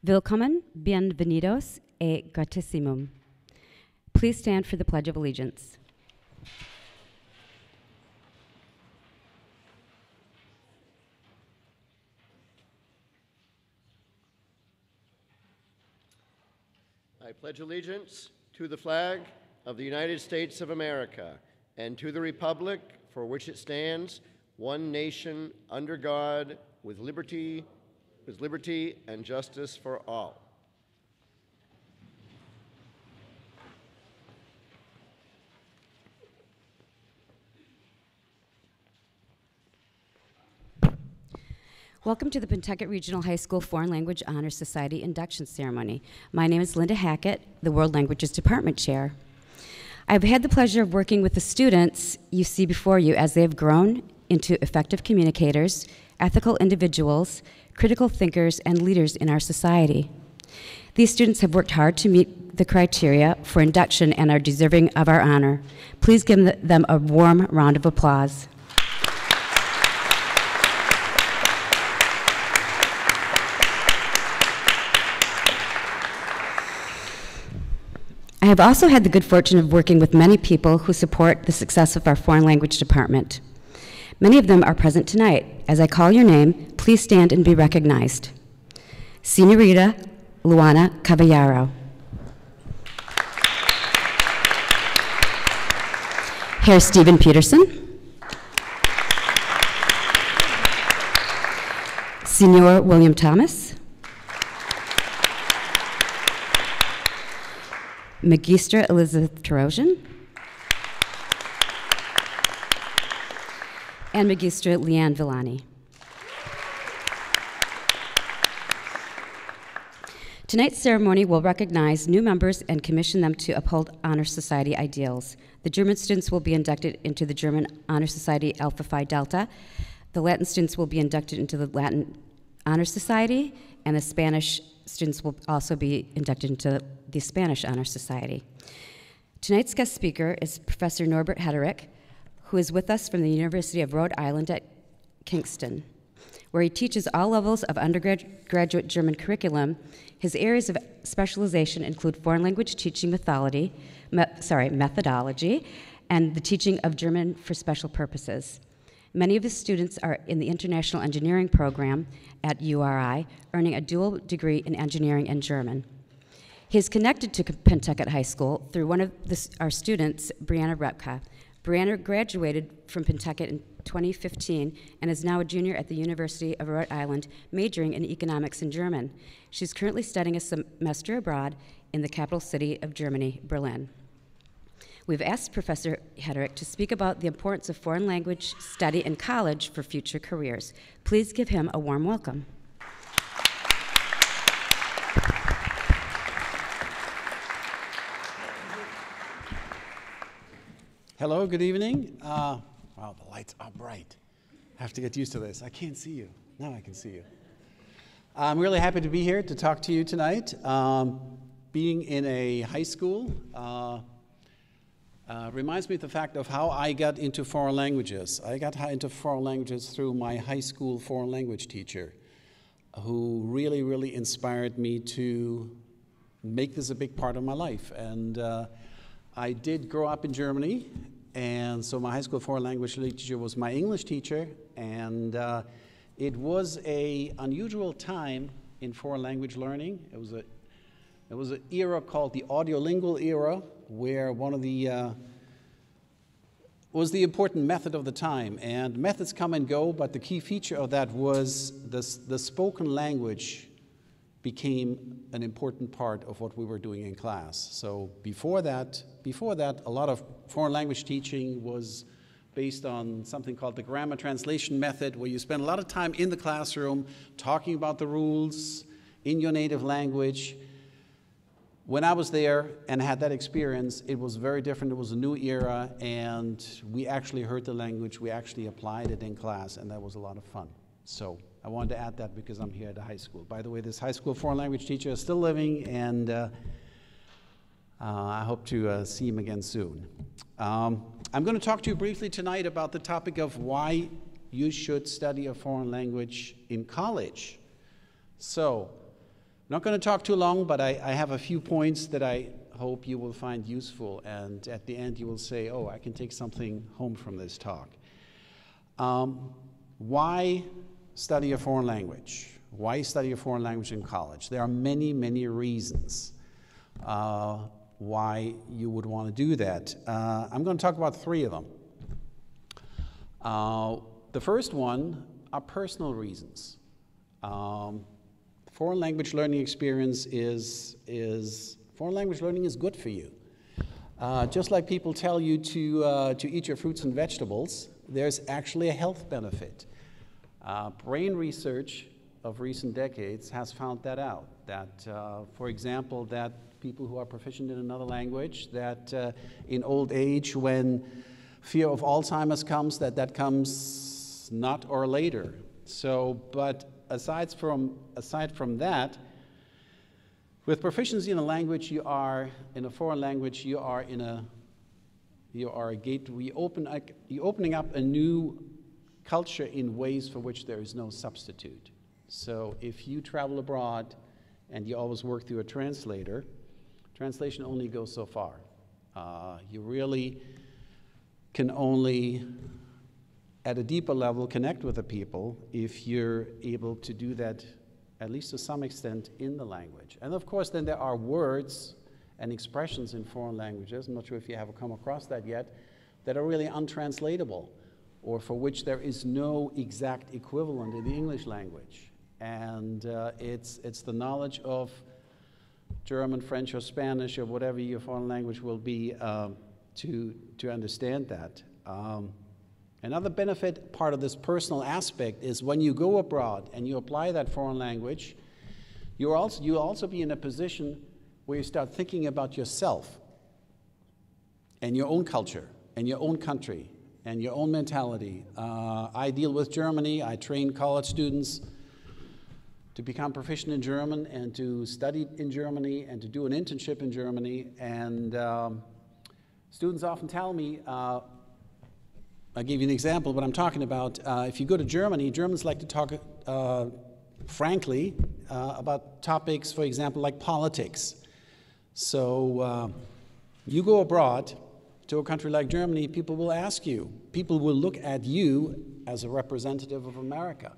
Willkommen, bienvenidos e gratissimum. Please stand for the Pledge of Allegiance. I pledge allegiance to the flag of the United States of America and to the republic for which it stands, one nation, under God, with liberty and justice for all. Welcome to the Pentucket Regional High School Foreign Language Honors Society Induction Ceremony. My name is Linda Hackett, the World Languages Department Chair. I've had the pleasure of working with the students you see before you as they have grown into effective communicators, ethical individuals, critical thinkers, and leaders in our society. These students have worked hard to meet the criteria for induction and are deserving of our honor. Please give them a warm round of applause. I have also had the good fortune of working with many people who support the success of our foreign language department. Many of them are present tonight. As I call your name, please stand and be recognized. Senorita Luana Caballero. Herr Stephen Peterson. Senor William Thomas. Magistra Elizabeth Tarosian, and Magistra Leanne Villani. Tonight's ceremony will recognize new members and commission them to uphold Honor Society ideals. The German students will be inducted into the German Honor Society Alpha Phi Delta. The Latin students will be inducted into the Latin Honor Society, and the Spanish students will also be inducted into the Spanish Honor Society. Tonight's guest speaker is Professor Norbert Hederick, who is with us from the University of Rhode Island at Kingston, where he teaches all levels of undergraduate German curriculum. His areas of specialization include foreign language teaching methodology, and the teaching of German for special purposes. Many of his students are in the International Engineering program at URI, earning a dual degree in engineering and German. He is connected to Pentucket High School through one of our students, Brianna Repka. Brianna graduated from Pentucket in 2015 and is now a junior at the University of Rhode Island, majoring in economics and German. She's currently studying a semester abroad in the capital city of Germany, Berlin. We've asked Professor Hederick to speak about the importance of foreign language study in college for future careers. Please give him a warm welcome. Hello, good evening. Wow, the lights are bright. I have to get used to this. I can't see you. Now I can see you. I'm really happy to be here to talk to you tonight. Being in a high school reminds me of the fact of how I got into foreign languages. I got into foreign languages through my high school foreign language teacher, who really, really inspired me to make this a big part of my life. And I did grow up in Germany, and so my high school foreign language teacher was my English teacher, and it was an unusual time in foreign language learning. It was an era called the audiolingual era, where one of the was the important method of the time. And methods come and go, but the key feature of that was the spoken language became an important part of what we were doing in class. So before that, a lot of foreign language teaching was based on something called the grammar translation method, where you spend a lot of time in the classroom talking about the rules in your native language. When I was there and had that experience, it was very different. It was a new era, and we actually heard the language, we actually applied it in class, and that was a lot of fun. So I wanted to add that because I'm here at the high school. By the way, this high school foreign language teacher is still living, and I hope to see him again soon. I'm going to talk to you briefly tonight about the topic of why you should study a foreign language in college. So, not going to talk too long, but I have a few points that I hope you will find useful, and at the end you will say, oh, I can take something home from this talk. Why study a foreign language? Why study a foreign language in college? There are many, many reasons why you would want to do that. I'm going to talk about 3 of them. The first one are personal reasons. Foreign language learning experience foreign language learning is good for you. Just like people tell you to eat your fruits and vegetables, there's actually a health benefit. Brain research of recent decades has found that out, that, for example, that people who are proficient in another language, that in old age, when fear of Alzheimer's comes, that comes not or later. So, but aside from that, with proficiency in a language, you are in a foreign language. You are a gateway. You're opening up a new culture in ways for which there is no substitute. So, if you travel abroad and you always work through a translator, translation only goes so far. You really can only, at a deeper level, connect with the people if you're able to do that, at least to some extent, in the language. And of course, then there are words and expressions in foreign languages, I'm not sure if you have come across that yet, that are really untranslatable, or for which there is no exact equivalent in the English language. And it's the knowledge of German, French, or Spanish, or whatever your foreign language will be, to understand that. Another benefit, part of this personal aspect, is when you go abroad and you apply that foreign language, you'll also be in a position where you start thinking about yourself and your own culture and your own country and your own mentality. I deal with Germany. I train college students to become proficient in German and to study in Germany and to do an internship in Germany. And students often tell me, I'll give you an example of what I'm talking about. If you go to Germany, Germans like to talk frankly about topics, for example, like politics. So you go abroad to a country like Germany, people will ask you, people will look at you as a representative of America.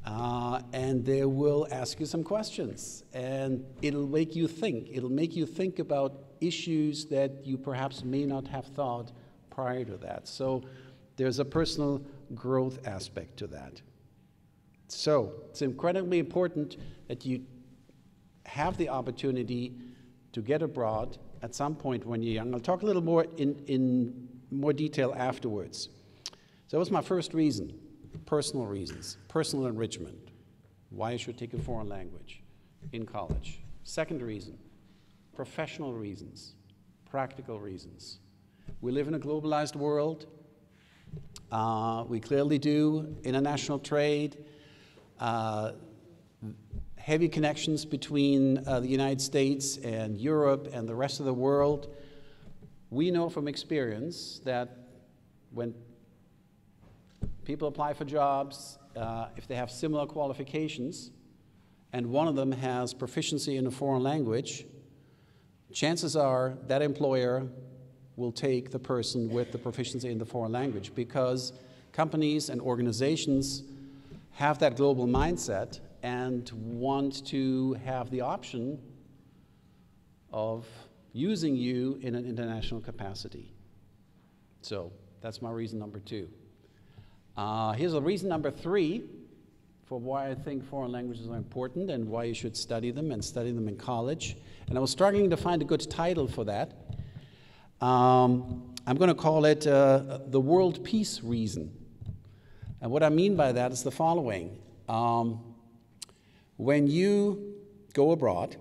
And they will ask you some questions, and it'll make you think. It'll make you think about issues that you perhaps may not have thought prior to that. So there's a personal growth aspect to that. So it's incredibly important that you have the opportunity to get abroad at some point when you're young. I'll talk a little more in more detail afterwards. So that was my first reason. Personal reasons, personal enrichment, why you should take a foreign language in college. Second reason, professional reasons, practical reasons. We live in a globalized world. We clearly do. International trade, heavy connections between the United States and Europe and the rest of the world. We know from experience that when people apply for jobs, if they have similar qualifications, and one of them has proficiency in a foreign language, chances are that employer will take the person with the proficiency in the foreign language, because companies and organizations have that global mindset and want to have the option of using you in an international capacity. So that's my reason number 2. Here's a reason number 3 for why I think foreign languages are important and why you should study them and study them in college. And I was struggling to find a good title for that. I'm going to call it the world peace reason. And what I mean by that is the following. When you go abroad,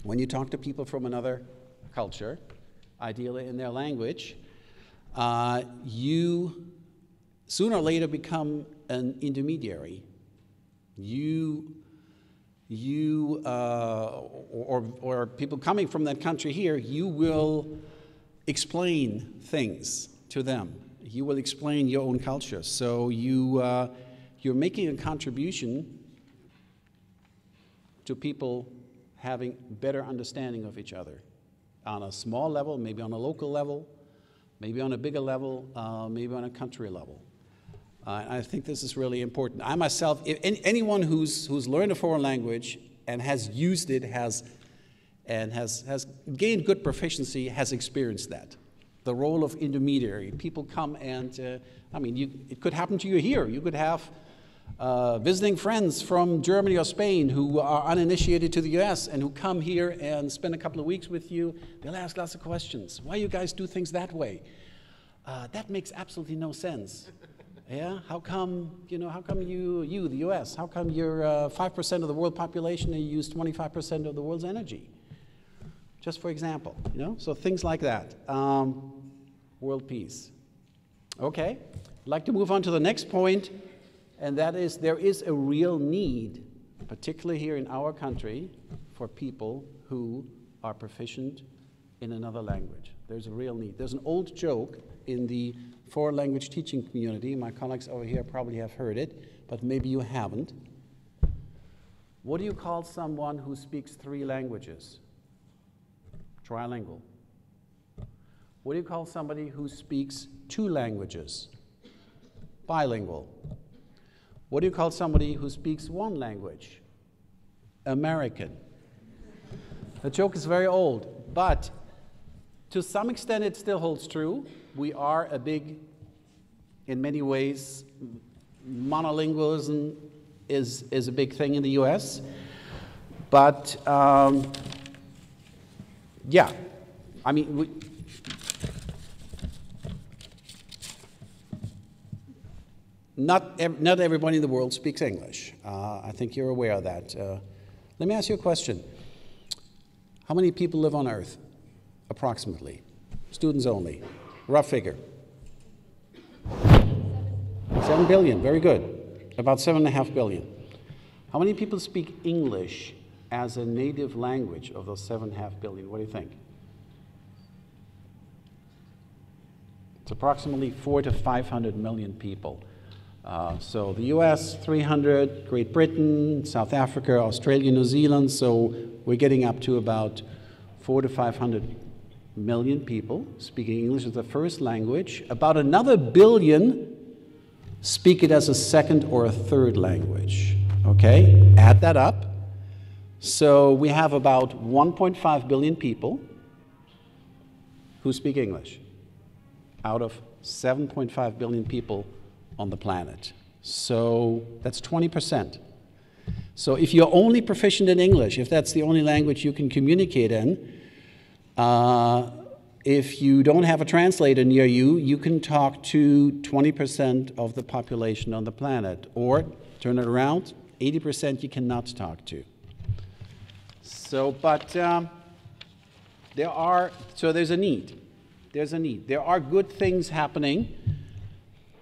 when you talk to people from another culture, ideally in their language, you sooner or later become an intermediary. Or people coming from that country here, you will explain things to them. You will explain your own culture. So you're making a contribution to people having better understanding of each other on a small level, maybe on a local level, maybe on a bigger level, maybe on a country level. I think this is really important. I myself, anyone who's learned a foreign language and has used it, has gained good proficiency, has experienced that. The role of intermediary. People come and, I mean, it could happen to you here. You could have visiting friends from Germany or Spain who are uninitiated to the US and who come here and spend a couple of weeks with you. They'll ask lots of questions. Why you guys do things that way? That makes absolutely no sense. Yeah, how come you, the US, how come you're 5% of the world population and you use 25% of the world's energy? Just for example, so things like that. World peace. Okay, I'd like to move on to the next point, and that is there is a real need, particularly here in our country, for people who are proficient in another language. There's a real need. There's an old joke in the foreign language teaching community. My colleagues over here probably have heard it, but maybe you haven't. What do you call someone who speaks 3 languages? Trilingual. What do you call somebody who speaks 2 languages? Bilingual. What do you call somebody who speaks 1 language? American. The joke is very old, but to some extent it still holds true. We are a big, in many ways, monolingualism is a big thing in the US. But yeah, I mean, not everybody in the world speaks English. I think you're aware of that. Let me ask you a question. How many people live on Earth, approximately? Students only. Rough figure. 7 billion, very good. About 7.5 billion. How many people speak English as a native language of those 7.5 billion? What do you think? It's approximately 400 to 500 million people. So the US, 300, Great Britain, South Africa, Australia, New Zealand, so we're getting up to about 400 to 500 million people speaking English as the first language. About another billion speak it as a second or a third language. Okay, add that up. So we have about 1.5 billion people who speak English out of 7.5 billion people on the planet. So that's 20%. So if you're only proficient in English, if that's the only language you can communicate in, if you don't have a translator near you, you can talk to 20% of the population on the planet. Or, turn it around, 80% you cannot talk to. So, but there's a need. There's a need. There are good things happening.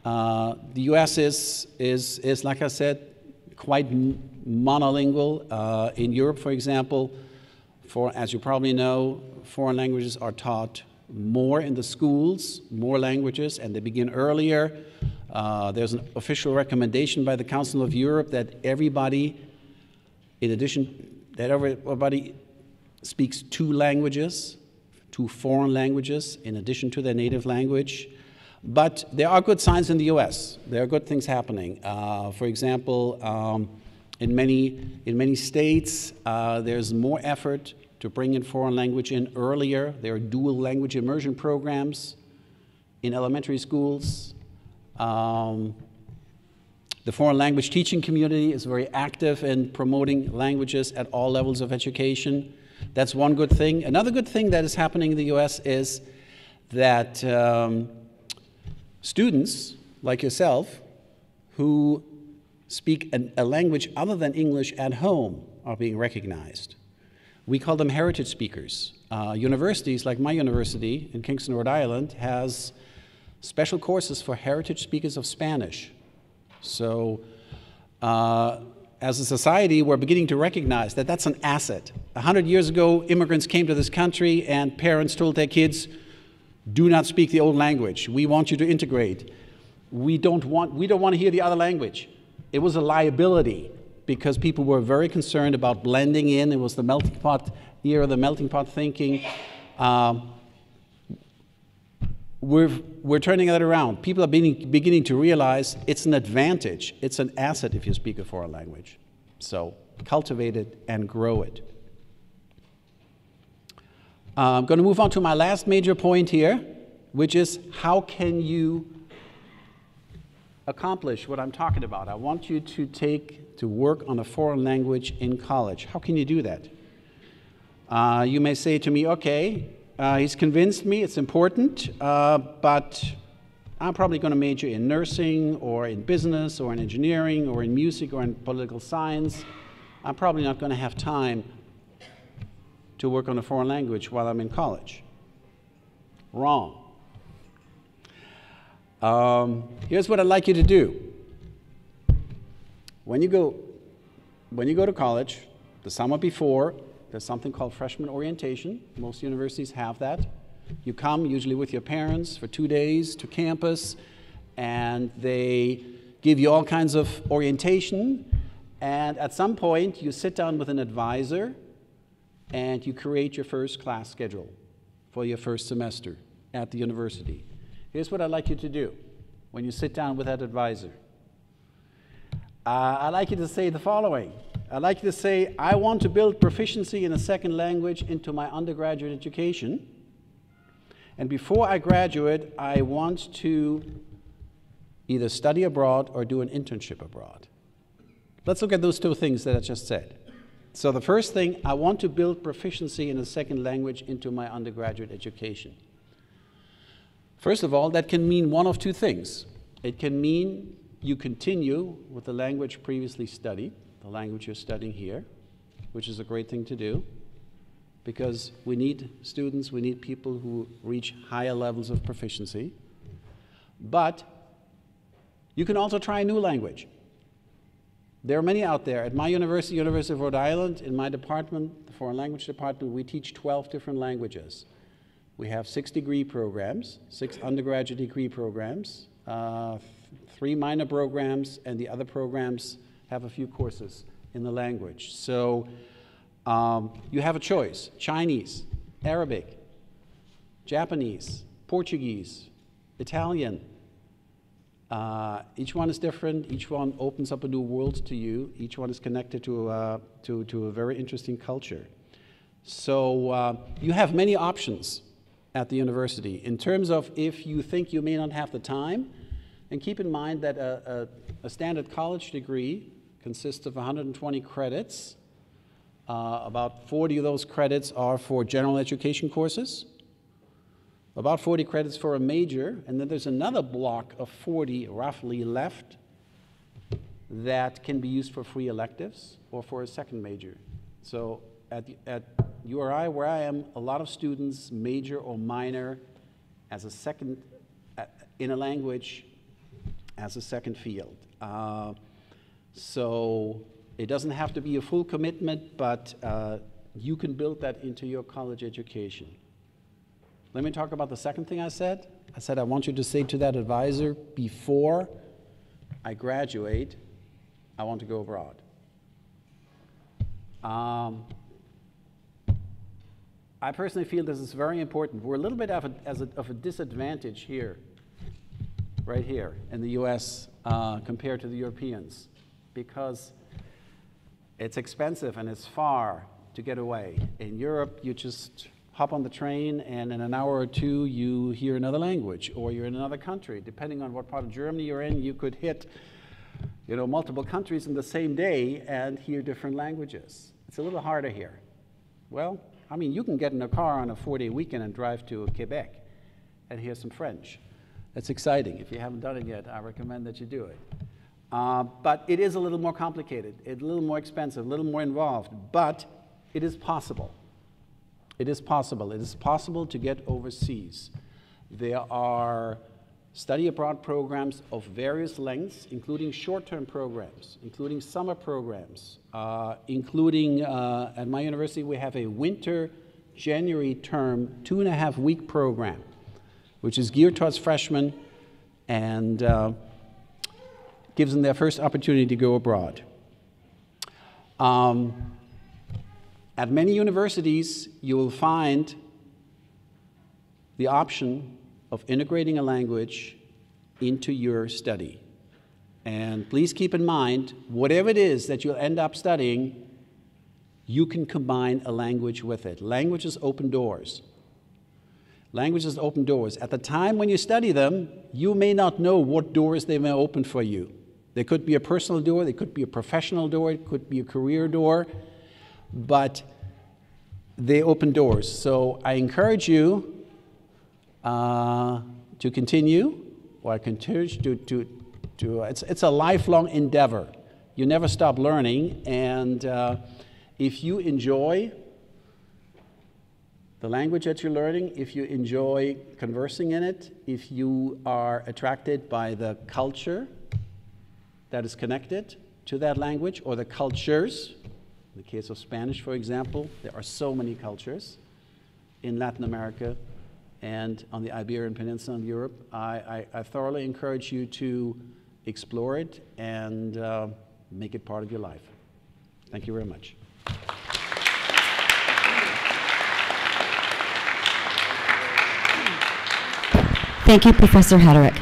The US is, like I said, quite monolingual. In Europe, for example, as you probably know, foreign languages are taught more in the schools, more languages, and they begin earlier. There's an official recommendation by the Council of Europe that everybody speaks 2 languages, 2 foreign languages, in addition to their native language. But there are good signs in the US. There are good things happening. For example, in many states, there's more effort to bring in foreign language in earlier. There are dual language immersion programs in elementary schools. The foreign language teaching community is very active in promoting languages at all levels of education. That's one good thing. Another good thing that is happening in the US is that students like yourself who speak a language other than English at home are being recognized. We call them heritage speakers. Universities, like my university in Kingston, Rhode Island, has special courses for heritage speakers of Spanish. So as a society, we're beginning to recognize that that's an asset. 100 years ago, immigrants came to this country and parents told their kids, do not speak the old language. We want you to integrate. We don't want to hear the other language. It was a liability. because people were very concerned about blending in. It was the melting pot era, the melting pot thinking. We're turning that around. People are beginning to realize it's an advantage. It's an asset if you speak a foreign language. So cultivate it and grow it. I'm going to move on to my last major point here, which is how can you accomplish what I'm talking about? I want you to work on a foreign language in college. How can you do that? You may say to me, okay, he's convinced me it's important, but I'm probably going to major in nursing or in business or in engineering or in music or in political science. I'm probably not going to have time to work on a foreign language while I'm in college. Wrong. Here's what I'd like you to do. When you go to college, the summer before, there's something called freshman orientation. Most universities have that. You come usually with your parents for 2 days to campus, and they give you all kinds of orientation. And at some point, you sit down with an advisor, and you create your first class schedule for your first semester at the university. Here's what I'd like you to do when you sit down with that advisor. I'd like you to say the following. I'd like you to say, I want to build proficiency in a second language into my undergraduate education. And before I graduate, I want to either study abroad or do an internship abroad. Let's look at those two things that I just said. So the first thing, I want to build proficiency in a second language into my undergraduate education. First of all, that can mean one of two things. It can mean you continue with the language previously studied, the language you're studying here, which is a great thing to do, because we need students, we need people who reach higher levels of proficiency. But you can also try a new language. There are many out there. At my university, University of Rhode Island, in my department, the foreign language department, we teach 12 different languages. We have 6 degree programs, 6 undergraduate degree programs, 3 minor programs, and the other programs have a few courses in the language. So you have a choice: Chinese, Arabic, Japanese, Portuguese, Italian. Each one is different. Each one opens up a new world to you. Each one is connected to a very interesting culture. So you have many options at the university in terms of if you think you may not have the time. And keep in mind that a standard college degree consists of 120 credits. About 40 of those credits are for general education courses. About 40 credits for a major, and then there's another block of 40 roughly left that can be used for free electives or for a second major. So at URI, where I am, a lot of students major or minor as a second, in a language as a second field. So it doesn't have to be a full commitment, but you can build that into your college education. Let me talk about the second thing I said. I said I want you to say to that advisor, before I graduate, I want to go abroad. I personally feel this is very important. We're a little bit of a disadvantage here, right here in the US compared to the Europeans, because it's expensive and it's far to get away. In Europe, you just hop on the train, and in an hour or two, you hear another language, or you're in another country. Depending on what part of Germany you're in, you could hit, multiple countries in the same day and hear different languages. It's a little harder here. Well, I mean, you can get in a car on a 4-day weekend and drive to Quebec and hear some French. That's exciting. If you haven't done it yet, I recommend that you do it. But it is a little more complicated, a little more expensive, a little more involved, but it is possible. It is possible. It is possible to get overseas. There are study abroad programs of various lengths, including short-term programs, including summer programs, including at my university we have a winter January term 2.5-week program, which is geared towards freshmen and gives them their first opportunity to go abroad. At many universities, you will find the option of integrating a language into your study. And please keep in mind, whatever it is that you'll end up studying, you can combine a language with it. Languages open doors. Languages open doors. At the time when you study them, you may not know what doors they may open for you. There could be a personal door, there could be a professional door, it could be a career door, but they open doors. So I encourage you to continue, or I encourage to it's a lifelong endeavor. You never stop learning, and if you enjoy the language that you're learning, if you enjoy conversing in it, if you are attracted by the culture that is connected to that language, or the cultures, in the case of Spanish, for example, there are so many cultures in Latin America and on the Iberian Peninsula in Europe. I thoroughly encourage you to explore it and make it part of your life. Thank you very much. Thank you, Professor Hederick.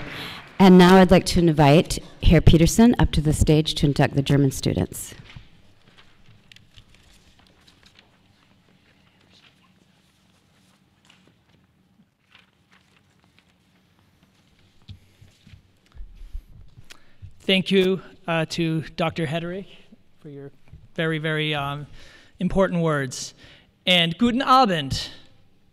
And now I'd like to invite Herr Peterson up to the stage to induct the German students. Thank you to Dr. Hederick for your very, very important words. And guten Abend.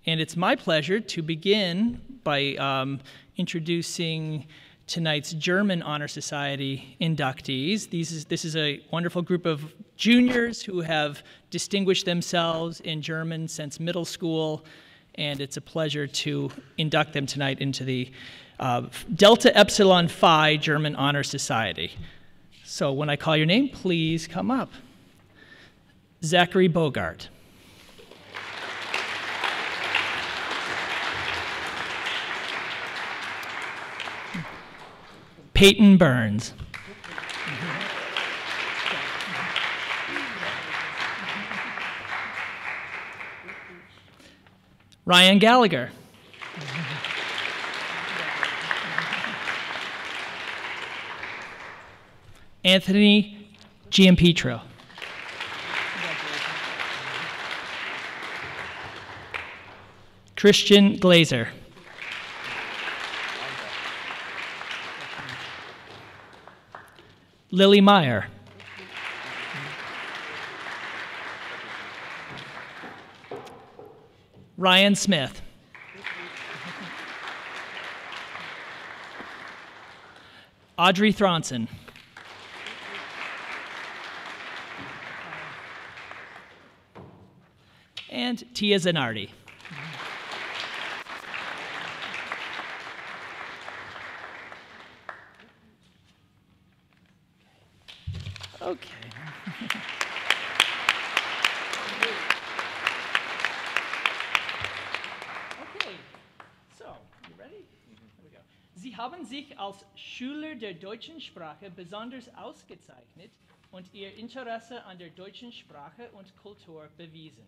And it's my pleasure to begin by introducing tonight's German Honor Society inductees. This is a wonderful group of juniors who have distinguished themselves in German since middle school, and it's a pleasure to induct them tonight into the Delta Epsilon Phi German Honor Society. So when I call your name, please come up. Zachary Bogart. Peyton Burns. Ryan Gallagher. Anthony Giampetro. Christian Glazer. Lily Meyer. Ryan Smith. Audrey Thronson. And Tia Zanardi. Okay. Okay, so, you ready? Here we go. Sie haben sich als Schüler der deutschen Sprache besonders ausgezeichnet und ihr Interesse an der deutschen Sprache und Kultur bewiesen.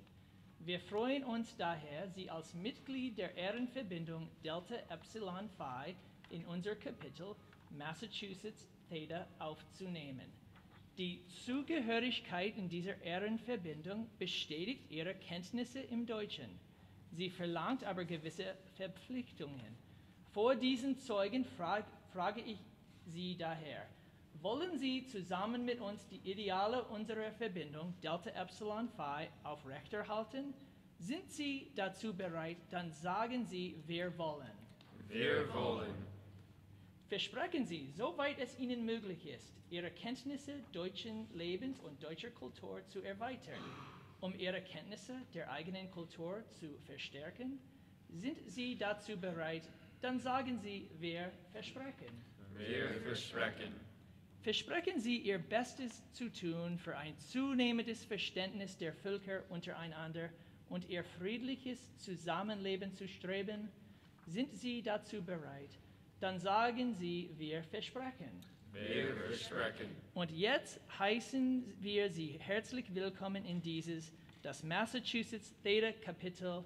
Wir freuen uns daher, Sie als Mitglied der Ehrenverbindung Delta Epsilon Phi in unser Kapitel Massachusetts Theta aufzunehmen. Die Zugehörigkeit in dieser Ehrenverbindung bestätigt Ihre Kenntnisse im Deutschen. Sie verlangt aber gewisse Verpflichtungen. Vor diesen Zeugen frage ich Sie daher, wollen Sie zusammen mit uns die Ideale unserer Verbindung Delta Epsilon Phi aufrechterhalten? Sind Sie dazu bereit, dann sagen Sie, wir wollen. Wir wollen. Versprechen Sie, soweit es Ihnen möglich ist, Ihre Kenntnisse deutschen Lebens und deutscher Kultur zu erweitern, um Ihre Kenntnisse der eigenen Kultur zu verstärken? Sind Sie dazu bereit? Dann sagen Sie, wir versprechen. Wir versprechen. Versprechen Sie, Ihr Bestes zu tun für ein zunehmendes Verständnis der Völker untereinander und Ihr friedliches Zusammenleben zu streben? Sind Sie dazu bereit? Dann sagen Sie, wir versprechen. Wir versprechen. Und jetzt heißen wir Sie herzlich willkommen in dieses, das Massachusetts Theta Kapitel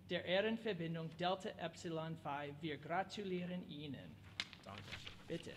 der Ehrenverbindung Delta Epsilon Phi. Wir gratulieren Ihnen. Danke. Bitte.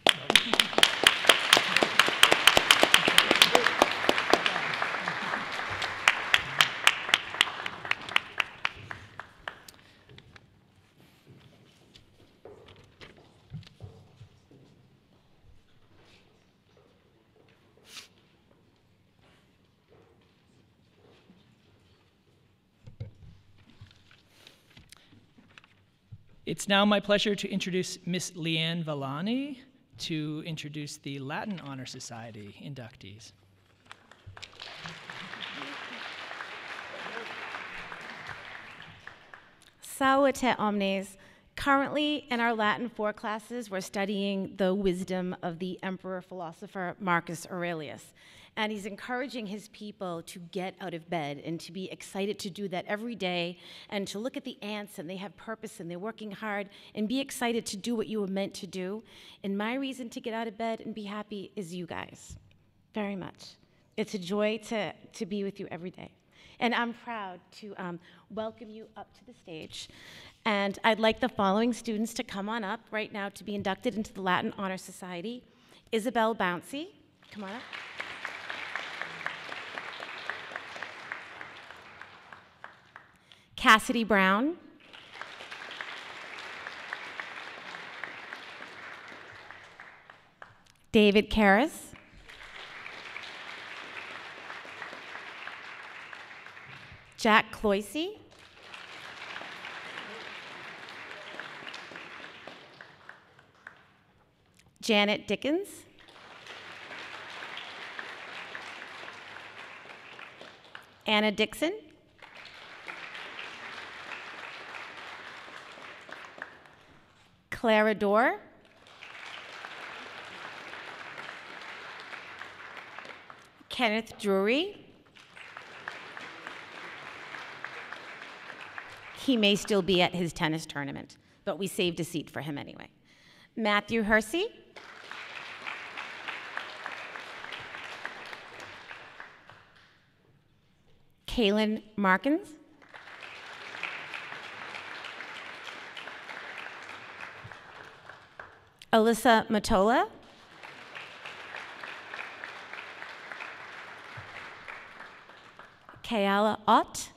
It's now my pleasure to introduce Miss Leanne Villani to introduce the Latin Honor Society inductees. Salute omnes. Currently, in our Latin 4 classes, we're studying the wisdom of the emperor-philosopher Marcus Aurelius. And he's encouraging his people to get out of bed and to be excited to do that every day and to look at the ants and they have purpose and they're working hard and be excited to do what you were meant to do. And my reason to get out of bed and be happy is you guys, very much. It's a joy to be with you every day. And I'm proud to welcome you up to the stage. And I'd like the following students to come on up right now to be inducted into the Latin Honor Society. Isabel Bouncy, come on up. Cassidy Brown. David Karras. Jack Cloyce. Janet Dickens. Anna Dixon. Clara Dorr. Kenneth Drury. He may still be at his tennis tournament, but we saved a seat for him anyway. Matthew Hersey. Kaylin Markins. Alyssa Matola. Kayala Ott.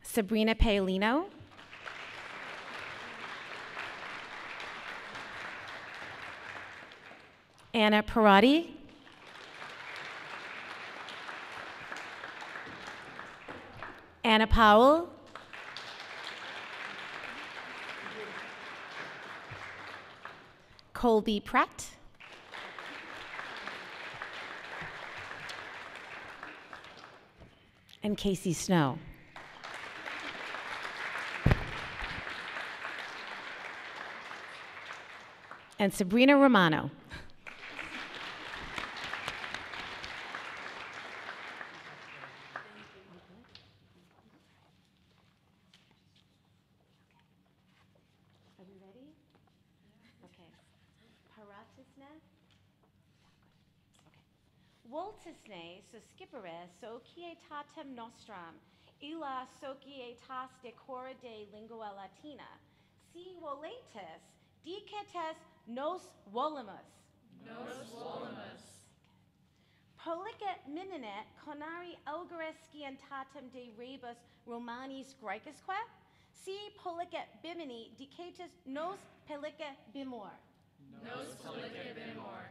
Sabrina Paolino. Anna Parati. Anna Powell. Colby Pratt. And Casey Snow. And Sabrina Romano. Are we ready? Okay. Paratisne. Okay. Voltisne, so skipere, so cietatem nostram, illa societas decora de lingua latina, si voletis, dicetes nos volimus. Nos volimus. Prolicet mininet conari algeres scientatem de rebus Romanis Graecusque, si policet bimini dicetus nos pelicet bimor. Nos pelicet bimor.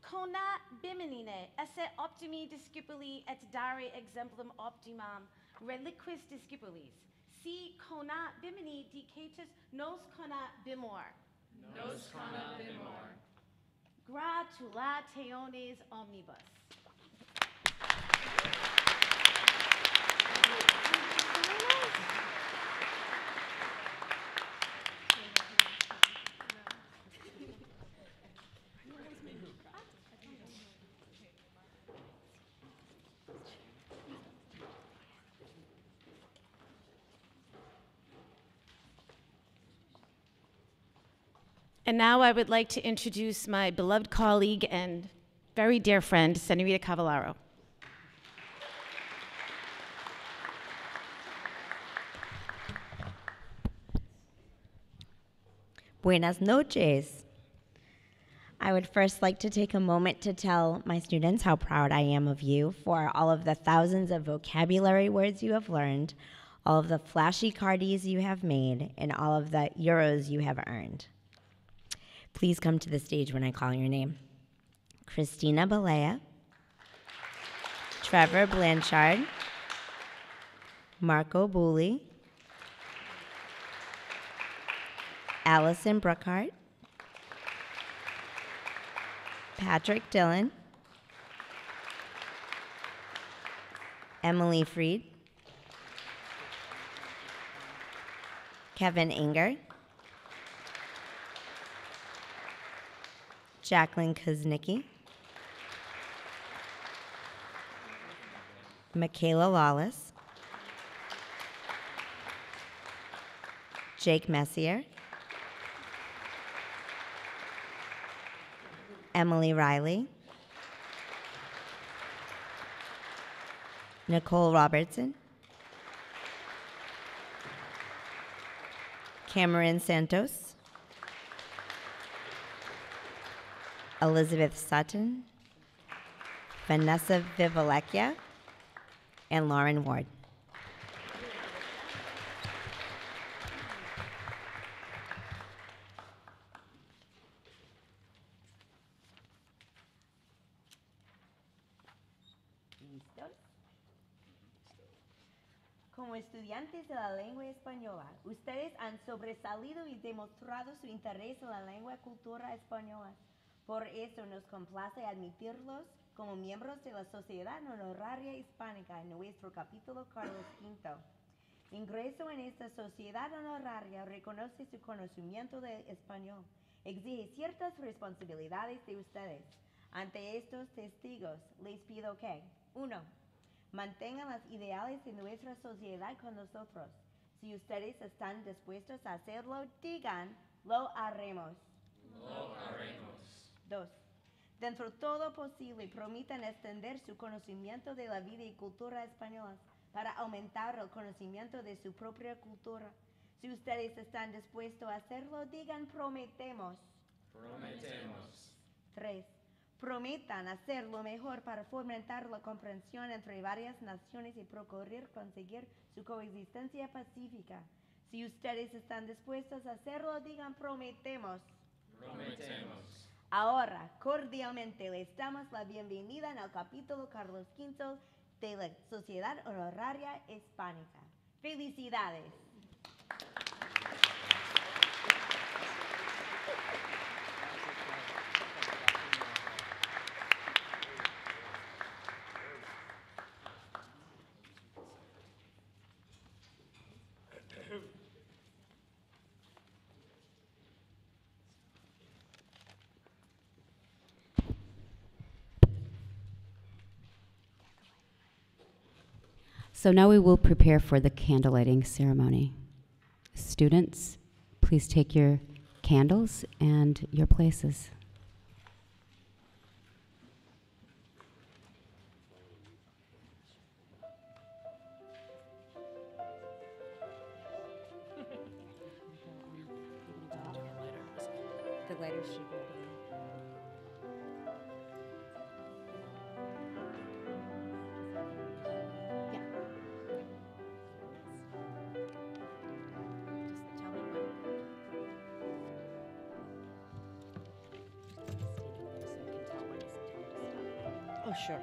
Cona biminine esse optimi discipuli et dare exemplum optimam reliquis discipulis. Si cona bimini dicetus nos cona bimor. Nos cona bimor. Gratulationes omnibus. And now I would like to introduce my beloved colleague and very dear friend, Senorita Cavallaro. Buenas noches. I would first like to take a moment to tell my students how proud I am of you for all of the thousands of vocabulary words you have learned, all of the flashy cardies you have made, and all of the euros you have earned. Please come to the stage when I call your name. Christina Balea, Trevor Blanchard, Marco Bulli, Allison Brookhart, Patrick Dillon, Emily Freed, Kevin Inger, Jacqueline Kuznicki, Michaela Lawless, Jake Messier, Emily Riley, Nicole Robertson, Cameron Santos, Elizabeth Sutton, Vanessa Vivalecchia, and Lauren Ward. Como estudiantes de la lengua española, ustedes han sobresalido y demostrado su interés en la lengua y cultura española. Por eso nos complace admitirlos como miembros de la Sociedad Honoraria Hispánica en nuestro capítulo Carlos V. Ingreso en esta sociedad honoraria reconoce su conocimiento de español, exige ciertas responsabilidades de ustedes. Ante estos testigos, les pido que 1. Mantengan los ideales de nuestra sociedad con nosotros. Si ustedes están dispuestos a hacerlo, digan, lo haremos. Lo haremos. 2. Dentro de todo posible, permitan extender su conocimiento de la vida y cultura españolas para aumentar el conocimiento de su propia cultura. Si ustedes están dispuestos a hacerlo, digan, prometemos. Prometemos. 3. Prometan hacer lo mejor para fomentar la comprensión entre varias naciones y procurar conseguir su coexistencia pacífica. Si ustedes están dispuestos a hacerlo, digan, prometemos. Prometemos. Ahora, cordialmente les damos la bienvenida en el capítulo Carlos V de la Sociedad Honoraria Hispánica. ¡Felicidades! So now we will prepare for the candle lighting ceremony. Students, please take your candles and your places. The lighter should be. Oh, sure.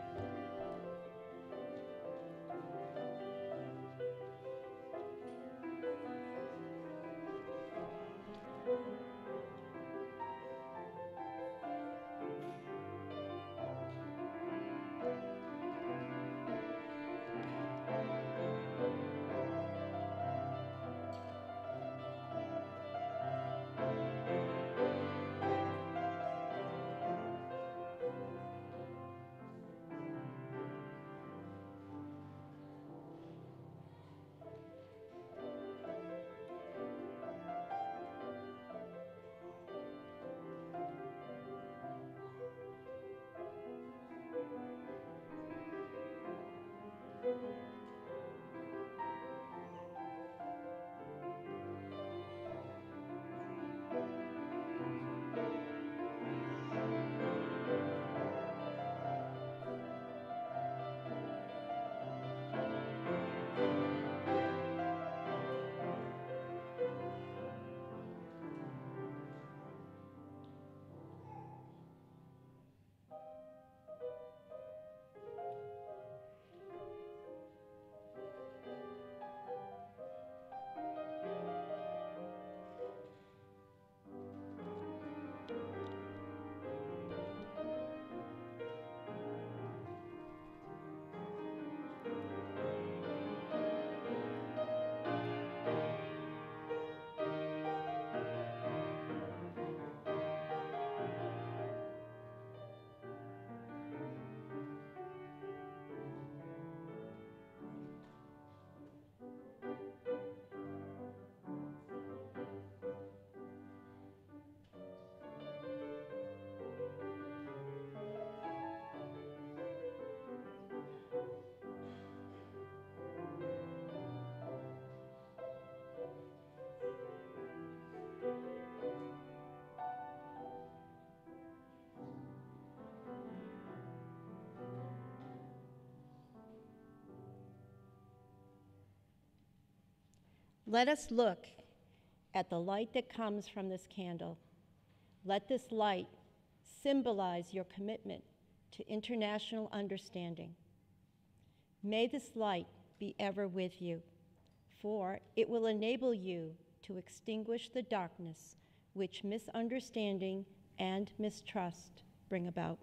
Let us look at the light that comes from this candle. Let this light symbolize your commitment to international understanding. May this light be ever with you, for it will enable you to extinguish the darkness which misunderstanding and mistrust bring about.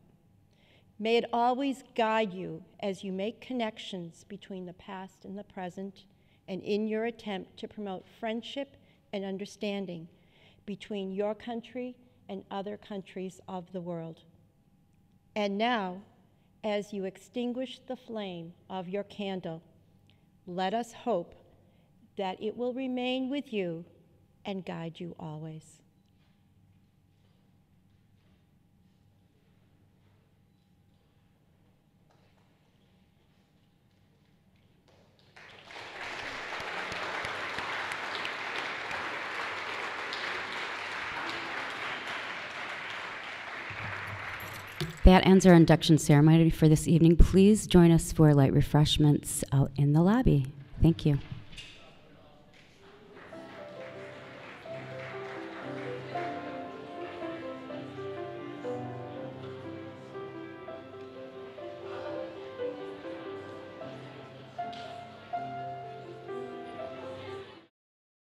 May it always guide you as you make connections between the past and the present, and in your attempt to promote friendship and understanding between your country and other countries of the world. And now, as you extinguish the flame of your candle, let us hope that it will remain with you and guide you always. That ends our induction ceremony for this evening. Please join us for light refreshments out in the lobby. Thank you.